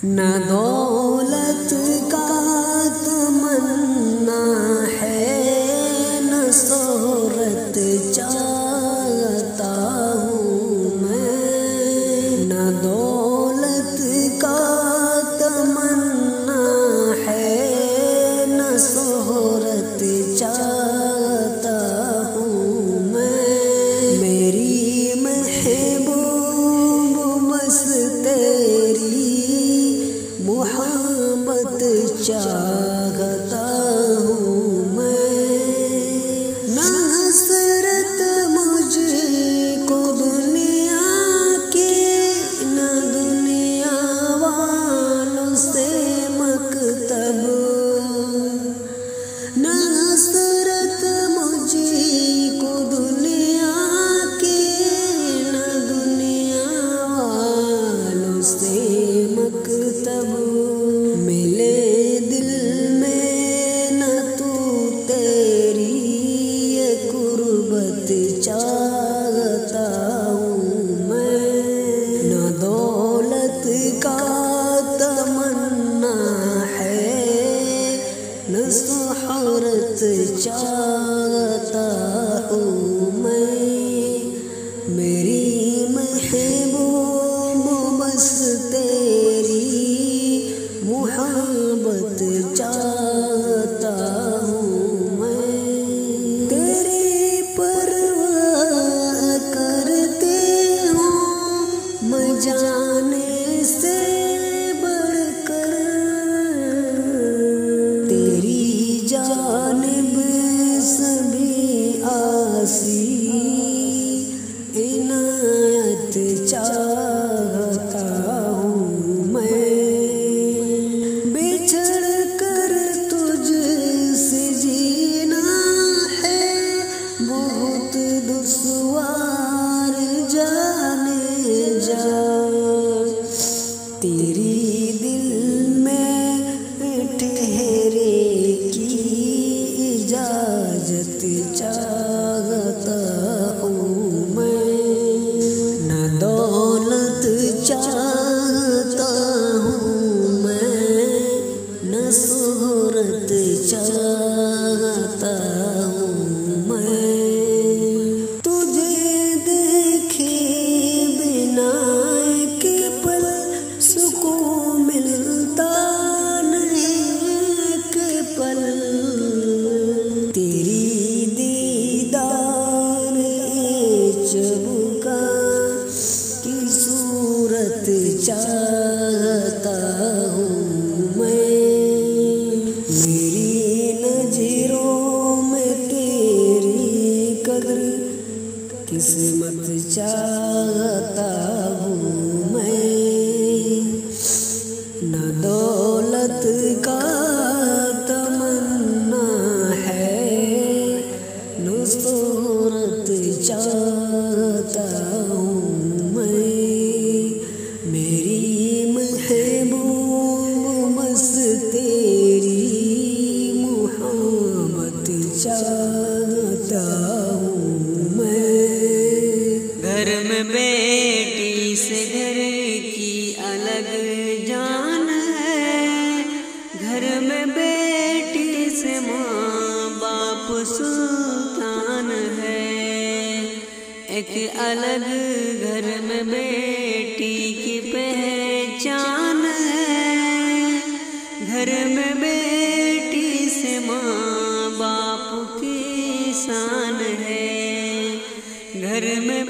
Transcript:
न दौलत का तमन्ना है, न शोहरत चाहता हूँ मैं। न दौलत का तमन्ना है, न शोहरत चाहता हूँ मैं। मेरी महबूब बस तेरी मोहब्बत चाहता हूँ मैं। न हसरत मुझको दुनिया की, न दुनिया वालों से मकतब। न हसरत मुझको दुनिया की, न दुनिया वालों से मकतब। मिले दिल में न तू तेरी ये कुर्बत चाहता हूँ मैं। न दौलत का तमन्ना है, न शोहरत चाहता हूँ मैं। मेरी महबूब बस तेरी मोहब्बत चाहता हूँ मैं। तेरी परवाह करते हूँ मैं जाने से बढ़कर। तेरी जानिब सभी आसी इनायत चाहता हूँ मैं। बिछड़ कर तुझसे जीना है बहुत दुश्वार जाने जा। तेरी दिल में ठहरे की इजाजत चाहता हूँ मैं। न दौलत चाहता हूँ मैं, न शोहरत चाहता हूँ मैं। तुझे देखे बिना एक पल सुकून मिलता नहीं एक पल। तेरी दीदार चबुका की सूरत चाहता हूँ मैं। मेरी नजरों में तेरी कदर किस्मत चाहता हूँ मैं। न दौलत का तमन्ना है, न शोहरत चाहता हूँ मैं। मेरी महबूब बस तेरी मोहब्बत चाहता हूँ मैं। घर में बेटी से घर की अलग जान है। घर में बेटी से माँ बाप सुल्तान है। एक अलग घर में बेटी की पहचान है। घर में बेटी से माँ बाप की शान है। घर में